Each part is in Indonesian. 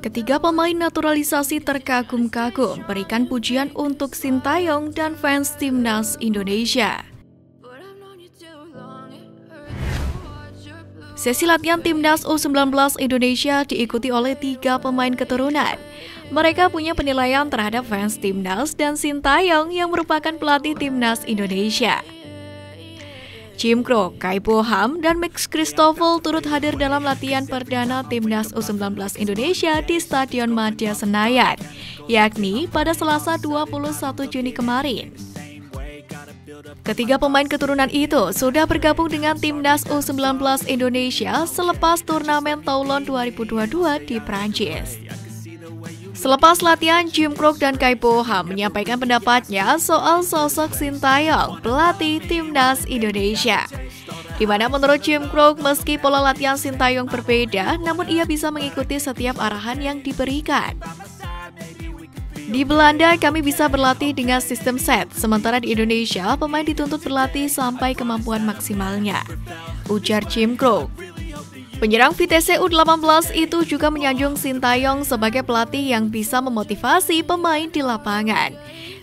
Ketiga pemain naturalisasi terkagum-kagum berikan pujian untuk Sintayong dan fans timnas Indonesia. Sesi latihan timnas U19 Indonesia diikuti oleh 3 pemain keturunan. Mereka punya penilaian terhadap fans timnas dan Sintayong yang merupakan pelatih timnas Indonesia. Jim Krok, Kai Boham, dan Max Christoffel turut hadir dalam latihan perdana timnas U19 Indonesia di Stadion Madia Senayan, yakni pada Selasa 21 Juni kemarin. Ketiga pemain keturunan itu sudah bergabung dengan timnas U19 Indonesia selepas turnamen Toulon 2022 di Prancis. Selepas latihan, Jim Krok dan Kai Boham menyampaikan pendapatnya soal sosok Sintayong, pelatih timnas Indonesia. Di mana menurut Jim Krok, meski pola latihan Sintayong berbeda, namun ia bisa mengikuti setiap arahan yang diberikan. Di Belanda, kami bisa berlatih dengan sistem set, sementara di Indonesia, pemain dituntut berlatih sampai kemampuan maksimalnya, ujar Jim Krok. Penyerang Vitesse U18 itu juga menyanjung Sintayong sebagai pelatih yang bisa memotivasi pemain di lapangan.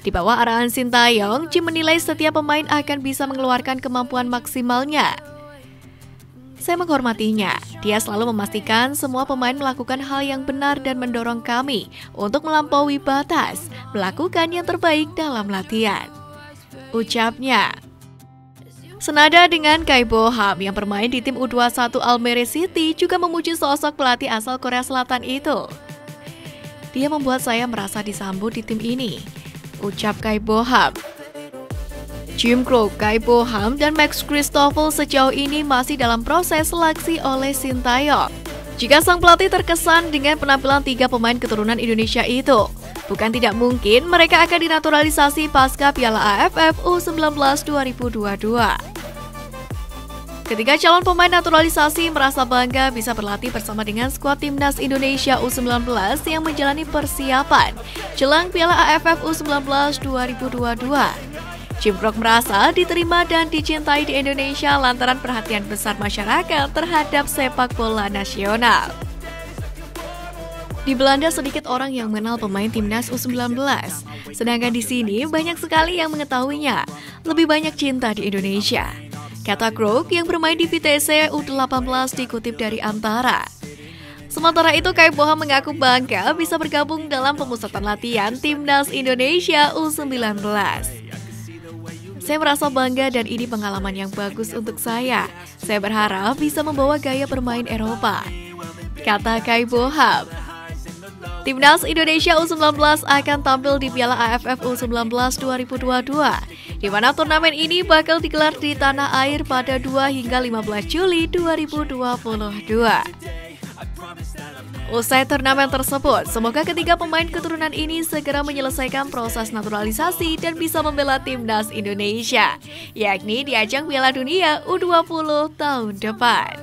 Di bawah arahan Sintayong, Jim menilai setiap pemain akan bisa mengeluarkan kemampuan maksimalnya. Saya menghormatinya. Dia selalu memastikan semua pemain melakukan hal yang benar dan mendorong kami untuk melampaui batas, melakukan yang terbaik dalam latihan, ucapnya. Senada dengan Kai Boham yang bermain di tim U21 Almere City juga memuji sosok pelatih asal Korea Selatan itu. Dia membuat saya merasa disambut di tim ini, ucap Kai Boham. Jim Krok, Kai Boham, dan Max Christoffel sejauh ini masih dalam proses seleksi oleh Sintayong. Jika sang pelatih terkesan dengan penampilan 3 pemain keturunan Indonesia itu, bukan tidak mungkin mereka akan dinaturalisasi pasca Piala AFF U19 2022. Ketiga calon pemain naturalisasi merasa bangga bisa berlatih bersama dengan skuad timnas Indonesia U19 yang menjalani persiapan jelang Piala AFF U19 2022. Jim Krok merasa diterima dan dicintai di Indonesia lantaran perhatian besar masyarakat terhadap sepak bola nasional. Di Belanda sedikit orang yang mengenal pemain timnas U19, sedangkan di sini banyak sekali yang mengetahuinya. Lebih banyak cinta di Indonesia, kata Krok yang bermain di Vitesse U18 dikutip dari Antara. Sementara itu, Kai Boham mengaku bangga bisa bergabung dalam pemusatan latihan timnas Indonesia U19. Saya merasa bangga dan ini pengalaman yang bagus untuk saya. Saya berharap bisa membawa gaya bermain Eropa, kata Kai Boham. Timnas Indonesia U19 akan tampil di Piala AFF U19 2022, di mana turnamen ini bakal digelar di tanah air pada 2 hingga 15 Juli 2022. Usai turnamen tersebut, semoga ketiga pemain keturunan ini segera menyelesaikan proses naturalisasi dan bisa membela timnas Indonesia, yakni di ajang Piala Dunia U20 tahun depan.